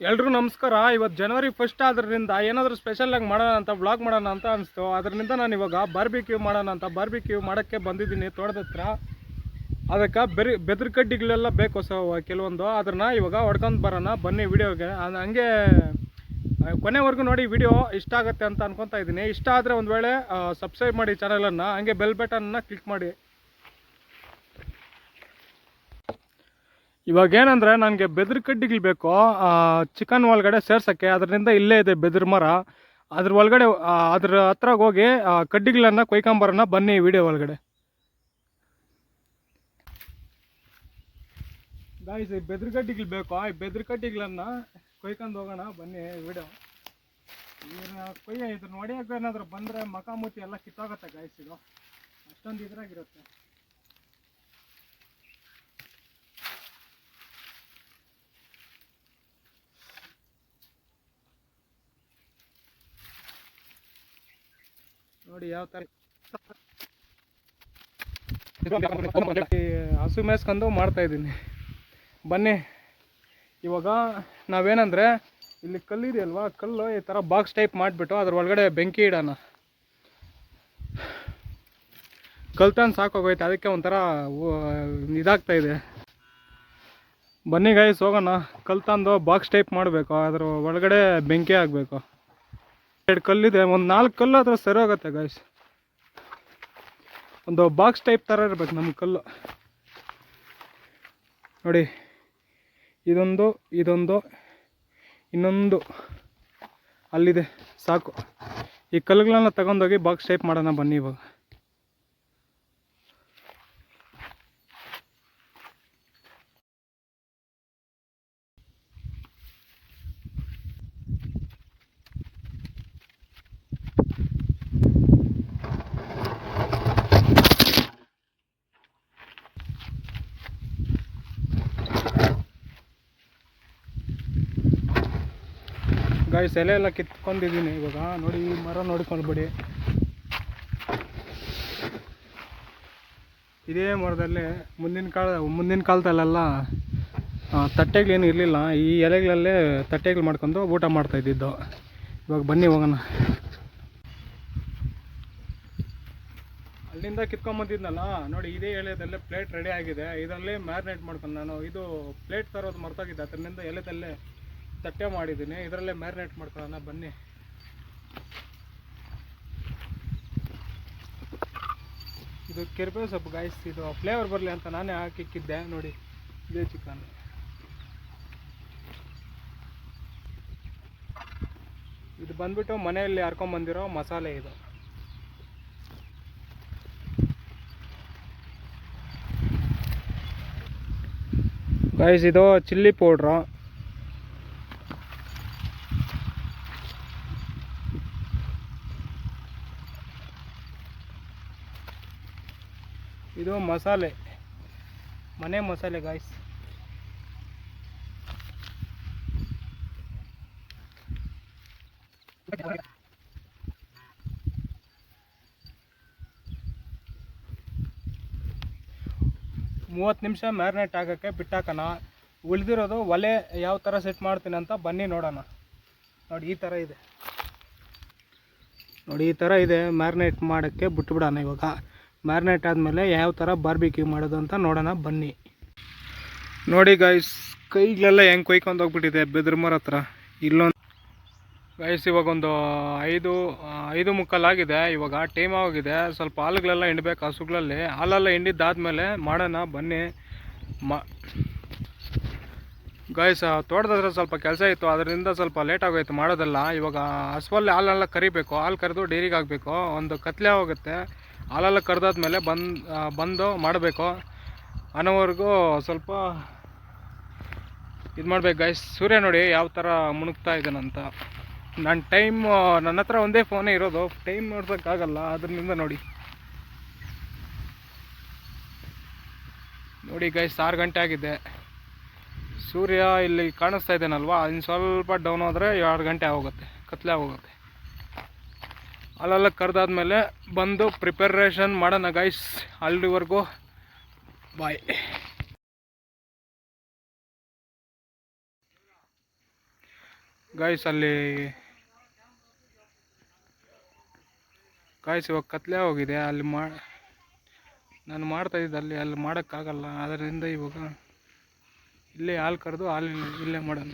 ಎಲ್ರಿಗೂ ನಮಸ್ಕಾರ. ಇವತ್ತು ಜನವರಿ 1 ಆದ್ರಿಂದ ಏನಾದರೂ ಸ್ಪೆಷಲಾಗಿ ಮಾಡೋಣ ಅಂತ ವ್ಲಾಗ್ ಮಾಡೋಣ ಅಂತ ಅನಿಸ್ತು. ಅದರಿಂದ ನಾನು ಇವಾಗ ಬಾರ್ಬಿಕ್ಯೂ ಮಾಡೋಣ ಅಂತ ಬಾರ್ಬಿಕ್ಯೂ ಮಾಡೋಕ್ಕೆ ಬಂದಿದ್ದೀನಿ ತೋಟದ ಹತ್ರ. ಅದಕ್ಕೆ ಬೆದ್ರ ಕಡ್ಡಿಗಳೆಲ್ಲ ಬೇಕು ಕೆಲವೊಂದು, ಅದನ್ನು ಇವಾಗ ಹೊಡ್ಕೊಂಡು ಬರೋಣ ಬನ್ನಿ ವಿಡಿಯೋಗೆ. ಹಂಗೆ ಕೊನೆವರೆಗೂ ನೋಡಿ, ವಿಡಿಯೋ ಇಷ್ಟ ಆಗುತ್ತೆ ಅಂತ ಅನ್ಕೊತಾ ಇದ್ದೀನಿ. ಇಷ್ಟ ಆದರೆ ಒಂದು ವೇಳೆ ಸಬ್ಸ್ಕ್ರೈಬ್ ಮಾಡಿ ಚಾನಲನ್ನು, ಹಂಗೆ ಬೆಲ್ ಬಟನ್ನ ಕ್ಲಿಕ್ ಮಾಡಿ. ಇವಾಗ ಏನಂದರೆ ನನಗೆ ಬೆದ್ರ ಕಡ್ಡಿಗಳು ಬೇಕು ಚಿಕನ್ ಒಳಗಡೆ ಸೇರ್ಸೋಕ್ಕೆ. ಅದರಿಂದ ಇಲ್ಲೇ ಇದೆ ಬೆದ್ರ ಮರ, ಅದ್ರ ಒಳಗಡೆ ಅದ್ರ ಹತ್ರ ಹೋಗಿ ಕಡ್ಡಿಗಳನ್ನು ಕೊಯ್ಕೊಂಬರೋಣ ಬನ್ನಿ ವಿಡಿಯೋ ಒಳಗಡೆ. ಗಾಯ್ಸ್, ಈ ಬೆದ್ರ ಕಡ್ಡಿಗಳು ಬೇಕು. ಈ ಬೆದ್ರ ಕಡ್ಡಿಗಳನ್ನು ಕೊಯ್ಕೊಂಡು ಹೋಗೋಣ ಬನ್ನಿ ವಿಡಿಯೋ. ಇದ್ರ ಹೊಡಿಯೋಕೆ ಏನಾದರೂ ಬಂದರೆ ಮಕಾಮುತಿ ಎಲ್ಲ ಕಿತ್ತೋಗುತ್ತೆ ಗಾಯ್ಸ್. ಇದು ಅಷ್ಟೊಂದು ಇದ್ರಾಗಿರುತ್ತೆ. ನೋಡಿ ಯಾವ ಥರ ಹಸು ಮೇಯ್ಸ್ಕೊಂಡು ಮಾಡ್ತಾಯಿದ್ದೀನಿ ಬನ್ನಿ. ಇವಾಗ ನಾವೇನಂದರೆ ಇಲ್ಲಿ ಕಲ್ಲಿದೆಯಲ್ವಾ, ಕಲ್ಲು ಈ ಥರ ಬಾಕ್ಸ್ ಟೈಪ್ ಮಾಡಿಬಿಟ್ಟು ಅದ್ರ ಒಳಗಡೆ ಬೆಂಕಿ ಇಡೋಣ. ಕಲ್ತಂದು ಸಾಕೋಗೈತೆ, ಅದಕ್ಕೆ ಒಂಥರ ಇದಾಗ್ತಾಯಿದೆ. ಬನ್ನಿ ಗಾಯ್ಸ್ ಹೋಗೋಣ. ಕಲ್ತಂದು ಬಾಕ್ಸ್ ಟೈಪ್ ಮಾಡಬೇಕು, ಅದ್ರ ಒಳಗಡೆ ಬೆಂಕಿ ಆಗಬೇಕು. 2 ಕಲ್ಲಿದೆ, ಒಂದು 4 ಕಲ್ಲು ಅದ್ರ ಸರಿ ಹೋಗುತ್ತೆ ಗಾಯ್ಸ್. ಒಂದು ಬಾಕ್ಸ್ ಟೈಪ್ ಥರ ಇರ್ಬೇಕು ನಮ್ಮ ಕಲ್ಲು. ನೋಡಿ, ಇದೊಂದು ಇನ್ನೊಂದು ಅಲ್ಲಿದೆ, ಸಾಕು. ಈ ಕಲ್ಲುಗಳನ್ನ ತಗೊಂಡೋಗಿ ಬಾಕ್ಸ್ ಟೈಪ್ ಮಾಡೋಣ ಬನ್ನಿ ಇವಾಗ. ಗಾಯ್ಸ್, ಎಲೆ ಎಲ್ಲ ಕಿತ್ಕೊಂಡಿದ್ದೀನಿ ಇವಾಗ. ನೋಡಿ, ಈ ಮರ ನೋಡ್ಕೊಳ್ಬೇಡಿ, ಇದೇ ಮರದಲ್ಲಿ ಮುಂದಿನ ಕಾಲದಲ್ಲೆಲ್ಲ ತಟ್ಟೆಗಳೇನು ಇರಲಿಲ್ಲ. ಈ ಎಲೆಗಳಲ್ಲೇ ತಟ್ಟೆಗಳು ಮಾಡ್ಕೊಂಡು ಊಟ ಮಾಡ್ತಾಯಿದ್ದಿದ್ದು. ಇವಾಗ ಬನ್ನಿ ಹೋಗೋಣ. ಅಲ್ಲಿಂದ ಕಿತ್ಕೊಂಬಂದಿದ್ನಲ್ಲ ನೋಡಿ, ಇದೇ ಎಲೆದಲ್ಲೇ ಪ್ಲೇಟ್ ರೆಡಿ ಆಗಿದೆ. ಇದರಲ್ಲೇ ಮ್ಯಾರಿನೇಟ್ ಮಾಡ್ಕೊಂಡು ನಾನು ಇದು ಪ್ಲೇಟ್ ತರೋದು ಮರ್ತೋಗಿದ್ದೆ, ಅದರಿಂದ ಎಲೆದಲ್ಲೇ ತಟ್ಟೆ ಮಾಡಿದ್ದೀನಿ. ಇದರಲ್ಲೇ ಮ್ಯಾರಿನೇಟ್ ಮಾಡ್ಕೊಳ್ಳೋಣ ಬನ್ನಿ. ಇದು ಕೆರ್ಬೇವು ಸೊಪ್ಪು ಗಾಯ್ಸ್, ಇದು ಫ್ಲೇವರ್ ಬರಲಿ ಅಂತ ನಾನೇ ಹಾಕಿಕ್ಕಿದ್ದೆ. ನೋಡಿ, ಇದೇ ಚಿಕನ್. ಇದು ಬಂದ್ಬಿಟ್ಟು ಮನೆಯಲ್ಲಿ ಹರ್ಕೊಂಬಂದಿರೋ ಮಸಾಲೆ ಇದು. ಗಾಯ್ಸ್, ಇದು ಚಿಲ್ಲಿ ಪೌಡ್ರು. ಇದು ಮಸಾಲೆ, ಮನೆ ಮಸಾಲೆ ಗಾಯ್ಸ್. ಮೂವತ್ತು ನಿಮಿಷ ಮ್ಯಾರಿನೇಟ್ ಆಗೋಕ್ಕೆ ಬಿಟ್ಟಾಕೋಣ. ಉಳಿದಿರೋದು ಒಲೆ ಯಾವ ಥರ ಸೆಟ್ ಮಾಡ್ತೀನಿ ಅಂತ ಬನ್ನಿ ನೋಡೋಣ. ನೋಡಿ, ಈ ಥರ ಇದೆ. ನೋಡಿ, ಈ ಥರ ಇದೆ. ಮ್ಯಾರಿನೇಟ್ ಮಾಡೋಕ್ಕೆ ಬಿಟ್ಬಿಡೋಣ ಇವಾಗ. ಮ್ಯಾರಿನೇಟ್ ಆದಮೇಲೆ ಯಾವ ಥರ ಬಾರ್ಬಿಕ್ಯೂ ಮಾಡೋದು ಅಂತ ನೋಡೋಣ ಬನ್ನಿ. ನೋಡಿ ಗಾಯ್ಸ್, ಕೈಗಳೆಲ್ಲ ಹೆಂಗೆ ಕೊಯ್ಕೊಂಡು ಹೋಗ್ಬಿಟ್ಟಿದೆ ಬೆದ್ರ ಮರ ಹತ್ರ. ಇಲ್ಲೊಂದು ಗಾಯ್ಸ್, ಇವಾಗ ಒಂದು 5:45 ಆಗಿದೆ. ಇವಾಗ ಟೈಮ್ ಆಗಿದೆ. ಸ್ವಲ್ಪ ಹಾಲುಗಳೆಲ್ಲ ಹಿಂಡಬೇಕು ಹಸುಗಳಲ್ಲಿ. ಹಾಲೆಲ್ಲ ಹಿಂಡಿದ್ದಾದ್ಮೇಲೆ ಮಾಡೋಣ ಬನ್ನಿ. ಗಾಯ್ಸ್, ತೋಟದ ಹತ್ರ ಸ್ವಲ್ಪ ಕೆಲಸ ಇತ್ತು, ಅದರಿಂದ ಸ್ವಲ್ಪ ಲೇಟ್ ಆಗೋಯ್ತು ಮಾಡೋದೆಲ್ಲ. ಇವಾಗ ಹಸುವಲ್ಲಿ ಹಾಲೆಲ್ಲ ಕರಿಬೇಕು. ಹಾಲು ಕರೆದು ಡೈರಿಗೆ ಹಾಕಬೇಕು. ಒಂದು ಕತ್ಲೆ ಹೋಗುತ್ತೆ. ಹಾಲೆಲ್ಲ ಕರೆದಾದ್ಮೇಲೆ ಬಂದು ಮಾಡಬೇಕು. ಅನ್ನೋವರೆಗೂ ಸ್ವಲ್ಪ ಇದು ಮಾಡ್ಬೇಕು ಗಾಯ್ಸ್. ಸೂರ್ಯ ನೋಡಿ ಯಾವ ಥರ ಮುಣುಗ್ತಾ ಇದ್ದಾನಂತ. ನನ್ನ ಹತ್ರ ಒಂದೇ ಫೋನೇ ಇರೋದು, ಟೈಮ್ ನೋಡ್ಸೋಕ್ಕಾಗಲ್ಲ. ಅದರಿಂದ ನೋಡಿ ಗಾಯ್ಸ್, 6 ಗಂಟೆ ಆಗಿದೆ. ಸೂರ್ಯ ಇಲ್ಲಿ ಕಾಣಿಸ್ತಾ ಇದ್ದಾನಲ್ವಾ, ಇನ್ನು ಸ್ವಲ್ಪ ಡೌನ್ ಹೋದರೆ 2 ಗಂಟೆ ಆಗೋಗುತ್ತೆ, ಕತ್ಲೆ ಆಗೋಗುತ್ತೆ. ಅಲ್ಲೆಲ್ಲ ಕರೆದಾದ್ಮೇಲೆ ಬಂದು ಪ್ರಿಪರೇಷನ್ ಮಾಡೋಣ ಗೈಸ್. ಅಲ್ಲಿವರೆಗೂ ಬಾಯ್. ಗಾಯ್ಸ್ ಅಲ್ಲಿ ಗಾಯ್ಸ್ ಇವಾಗ ಕತ್ಲೆ ಹೋಗಿದೆ. ಅಲ್ಲಿ ನಾನು ಮಾಡ್ತಾಯಿದ್ದೆ ಅಲ್ಲಿ ಮಾಡೋಕ್ಕಾಗಲ್ಲ. ಅದರಿಂದ ಇವಾಗ ಇಲ್ಲೇ ಹಾಲು ಕರೆದು ಇಲ್ಲೇ ಮಾಡೋಣ.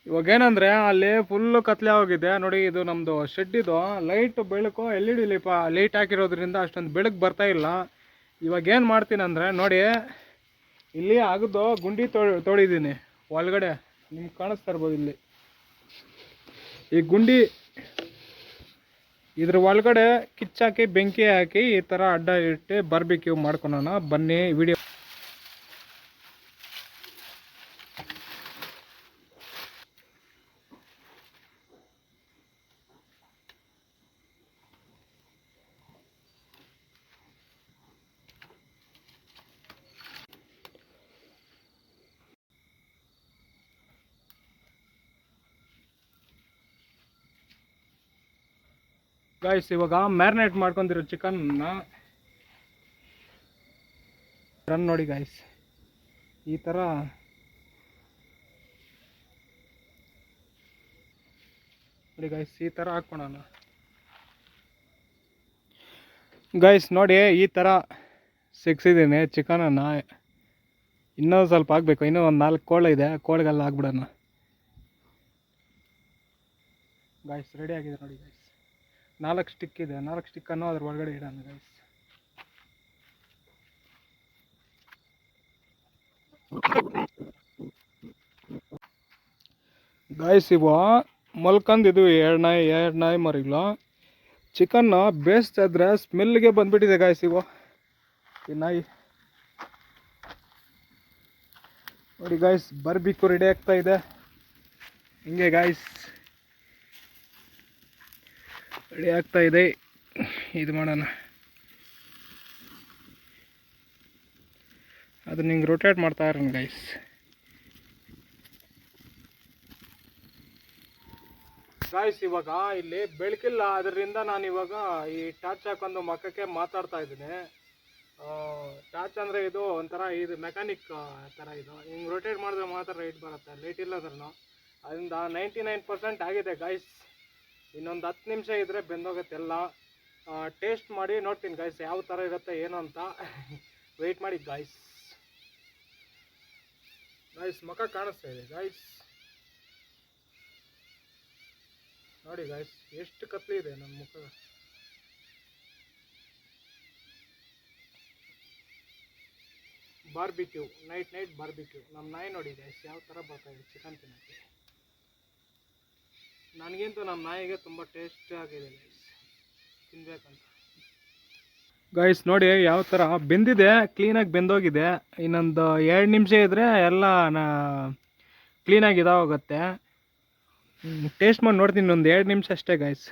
ಇವಾಗ ಏನಂದರೆ ಅಲ್ಲಿ ಫುಲ್ಲು ಕತ್ಲೆ ಹೋಗಿದೆ ನೋಡಿ. ಇದು ನಮ್ಮದು ಶೆಡ್. ಇದು ಲೈಟ್ ಬೆಳಕು LED ಲೈಟ್ ಹಾಕಿರೋದ್ರಿಂದ ಅಷ್ಟೊಂದು ಬೆಳಕು ಬರ್ತಾಯಿಲ್ಲ. ಇವಾಗ ಏನು ಮಾಡ್ತೀನಿ ಅಂದರೆ ನೋಡಿ, ಇಲ್ಲಿ ಅಗದು ಗುಂಡಿ ತೋಡಿದ್ದೀನಿ ಒಳಗಡೆ. ನಿಮ್ಗೆ ಕಾಣಿಸ್ತಾ ಇರ್ಬೋದು ಇಲ್ಲಿ ಈ ಗುಂಡಿ. ಇದ್ರ ಒಳಗಡೆ ಕಿಚ್ಚಾಕಿ ಬೆಂಕಿ ಹಾಕಿ ಈ ಥರ ಅಡ್ಡ ಇಟ್ಟು ಬಾರ್ಬಿಕ್ಯೂ ಮಾಡ್ಕೊಳೋಣ ಬನ್ನಿ. ವಿಡಿಯೋ ಗಾಯ್ಸ್ ಇವಾಗ ಮ್ಯಾರಿನೇಟ್ ಮಾಡ್ಕೊಂಡಿರೋ ಚಿಕನ್ನ ರನ್ ನೋಡಿ ಗಾಯ್ಸ್. ಈ ಥರ ನೋಡಿ ಗಾಯ್ಸ್, ಈ ಥರ ಹಾಕ್ಕೊಳೋಣ ಗಾಯ್ಸ್. ನೋಡಿ ಈ ಥರ ಸಿಕ್ಸಿದ್ದೀನಿ ಚಿಕನನ್ನು. ಇನ್ನೂ ಸ್ವಲ್ಪ ಹಾಕಬೇಕು. ಇನ್ನೂ ಒಂದು 4 ಕೋಳಿ ಇದೆ, ಕೋಳಿಗೆಲ್ಲ ಹಾಕ್ಬಿಡೋಣ ಗಾಯ್ಸ್. ರೆಡಿ ಆಗಿದೆ ನೋಡಿ ಗಾಯ್ಸ್. 4 ಸ್ಟಿಕ್ ಇದೆ. 4 ಸ್ಟಿಕ್ಕನ್ನು ಅದ್ರ ಒಳಗಡೆ ಇಡೋಣ ಗೈಸ್. ಗಾಯ್ಸ್ ಇವು ಮಲ್ಕೊಂಡಿದ್ವು ಎರಡು ನಾಯಿ ಮರಿಗಳು. ಚಿಕನ್ನ ಬೇಯಿಸ್ತಿದ್ರೆ ಸ್ಮೆಲ್ಗೆ ಬಂದ್ಬಿಟ್ಟಿದೆ ಗಾಯ್ಸ್ ಇವು ಈ ನಾಯಿ. ನೋಡಿ ಗಾಯ್ಸ್, ಬಾರ್ಬಿಕ್ಯೂ ರೆಡಿ ಆಗ್ತಾ ಇದೆ. ಹಿಂಗೆ ಗಾಯ್ಸ್ ರೆಡಿ ಆಗ್ತಾ ಇದೆ. ಇದು ಮಾಡೋಣ, ಅದನ್ನ ಹಿಂಗೆ ರೊಟೇಟ್ ಮಾಡ್ತಾ ಇರೋಣ ಗೈಸ್. ಗಾಯ್ಸ್ ಇವಾಗ ಇಲ್ಲಿ ಬೆಳಕಿಲ್ಲ, ಅದರಿಂದ ನಾನು ಇವಾಗ ಈ ಟಾರ್ಚ್ ಹಾಕೊಂಡು ಮಕ್ಕಕ್ಕೆ ಮಾತಾಡ್ತಾ ಇದ್ದೀನಿ. ಟಾರ್ಚ್ ಅಂದರೆ ಇದು ಒಂಥರ ಇದು ಮೆಕ್ಯಾನಿಕ್ ಥರ. ಇದು ಹಿಂಗೆ ರೊಟೇಟ್ ಮಾಡಿದ್ರೆ ಮಾತ್ರ ಲೈಟ್ ಬರುತ್ತೆ. ಲೈಟ್ ಇಲ್ಲದ್ರೂ ಅದರಿಂದ 99% ಆಗಿದೆ ಗಾಯ್ಸ್. ಇನ್ನೊಂದು 10 ನಿಮಿಷ ಇದ್ದರೆ ಬೆಂದೋಗುತ್ತೆ ಎಲ್ಲ. ಟೇಸ್ಟ್ ಮಾಡಿ ನೋಡ್ತೀನಿ ಗಾಯ್ಸ್ ಯಾವ ಥರ ಇರುತ್ತೆ ಏನು ಅಂತ. ವೆಯ್ಟ್ ಮಾಡಿ ಗಾಯ್ಸ್. ಮುಖ ಕಾಣಿಸ್ತಾ ಇದೆ ಗಾಯ್ಸ್. ನೋಡಿ ಗಾಯ್ಸ್ ಎಷ್ಟು ಕತ್ಲಿ ಇದೆ ನನ್ನ ಮುಖ. Barbecue night barbecue. ನಮ್ಮ ನಾಯಿ ನೋಡಿ ಗಾಯ್ಸ್ ಯಾವ ಥರ ಬರ್ತಾ ಇದೆ ಚಿಕನ್ ತಿನ್ನೋಕ್ಕೆ. ನನಗಿಂತೂ ನಮ್ಮ ನಾಯಿಗೆ ತುಂಬ ಟೇಸ್ಟ್ ಆಗಿದೆ ಗೈಸ್, ತಿನ್ಬೇಕಂತ. ಗೈಸ್ ನೋಡಿ ಯಾವ ಥರ ಬೆಂದಿದೆ, ಕ್ಲೀನಾಗಿ ಬೆಂದೋಗಿದೆ. ಇನ್ನೊಂದು 2 ನಿಮಿಷ ಇದ್ದರೆ ಎಲ್ಲ ಕ್ಲೀನಾಗಿ ಇದಾಗೋಗುತ್ತೆ. ಟೇಸ್ಟ್ ಮಾಡಿ ನೋಡ್ತೀನಿ ಇನ್ನೊಂದು 2 ನಿಮಿಷ ಅಷ್ಟೇ ಗೈಸ್.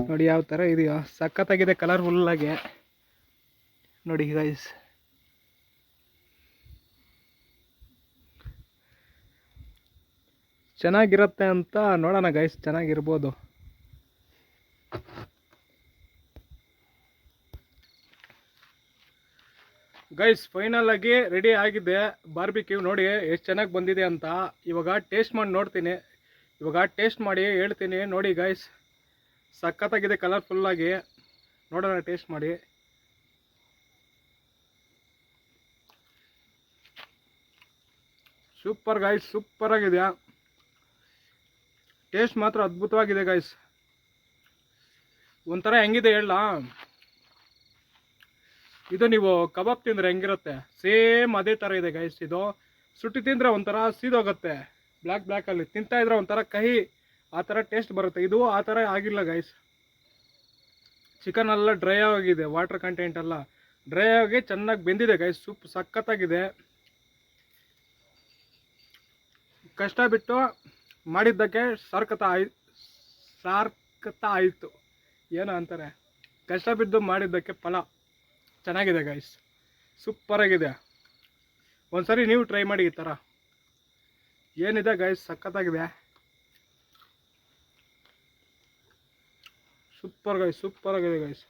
ನೋಡಿ ಯಾವ ಥರ ಇದೆಯೋ, ಸಖತ್ತಾಗಿದೆ ಕಲರ್ಫುಲ್ಲಾಗಿ ನೋಡಿ ಗೈಸ್. ಚೆನ್ನಾಗಿರುತ್ತೆ ಅಂತ ನೋಡೋಣ ಗೈಸ್, ಚೆನ್ನಾಗಿರ್ಬೋದು. ಗೈಸ್ ಫೈನಲ್ ಆಗಿ ರೆಡಿ ಆಗಿದೆ ಬಾರ್ಬಿಕ್ಯೂ. ನೋಡಿ ಎಷ್ಟು ಚೆನ್ನಾಗಿ ಬಂದಿದೆ ಅಂತ. ಇವಾಗ ಟೇಸ್ಟ್ ಮಾಡಿ ನೋಡ್ತೀನಿ. ಇವಾಗ ಟೇಸ್ಟ್ ಮಾಡಿ ಹೇಳ್ತೀನಿ ನೋಡಿ ಗೈಸ್. ಸಖತ್ತಾಗಿದೆ ಕಲರ್ಫುಲ್ಲಾಗಿ. ನೋಡೋಣ ಟೇಸ್ಟ್ ಮಾಡಿ. ಸೂಪರ್ ಗೈಸ್, ಸೂಪರ್ ಆಗಿದೆ. ಟೇಸ್ಟ್ ಮಾತ್ರ ಅದ್ಭುತವಾಗಿದೆ ಗೈಸ್. ಒಂಥರ ಹೆಂಗಿದೆ ಹೇಳ, ಇದು ನೀವು ಕಬಾಬ್ ತಿಂದರೆ ಹೆಂಗಿರುತ್ತೆ ಸೇಮ್ ಅದೇ ಥರ ಇದೆ ಗೈಸ್. ಇದು ಸುಟ್ಟಿ ತಿಂದರೆ ಒಂಥರ ಸೀದೋಗುತ್ತೆ, ಬ್ಲ್ಯಾಕಲ್ಲಿ ತಿಂತಾ ಇದ್ರೆ ಒಂಥರ ಕಹಿ ಆ ಥರ ಟೇಸ್ಟ್ ಬರುತ್ತೆ. ಇದು ಆ ಥರ ಆಗಿಲ್ಲ ಗೈಸ್. ಚಿಕನ್ ಎಲ್ಲ ಡ್ರೈ ಆಗಿದೆ, ವಾಟರ್ ಕಂಟೆಂಟ್ ಎಲ್ಲ ಡ್ರೈ ಆಗಿ ಚೆನ್ನಾಗಿ ಬೆಂದಿದೆ ಗೈಸ್. ಸಖತ್ತಾಗಿದೆ. ಕಷ್ಟ ಬಿಟ್ಟು ಮಾಡಿದ್ದಕ್ಕೆ ಸಾರ್ಥಕ ಆಯಿತು. ಏನೋ ಅಂತಾರೆ, ಕಷ್ಟ ಬಿದ್ದು ಮಾಡಿದ್ದಕ್ಕೆ ಫಲ. ಚೆನ್ನಾಗಿದೆ ಗೈಸ್, ಸೂಪರಾಗಿದೆ. ಒಂದ್ಸರಿ ನೀವು ಟ್ರೈ ಮಾಡಿ ಈ ಥರ. ಏನಿದೆ ಗೈಸ್, ಸಖತ್ತಾಗಿದೆ. ಸೂಪರ್ ಗೈಸ್, ಸೂಪರಾಗಿದೆ ಗೈಸ್.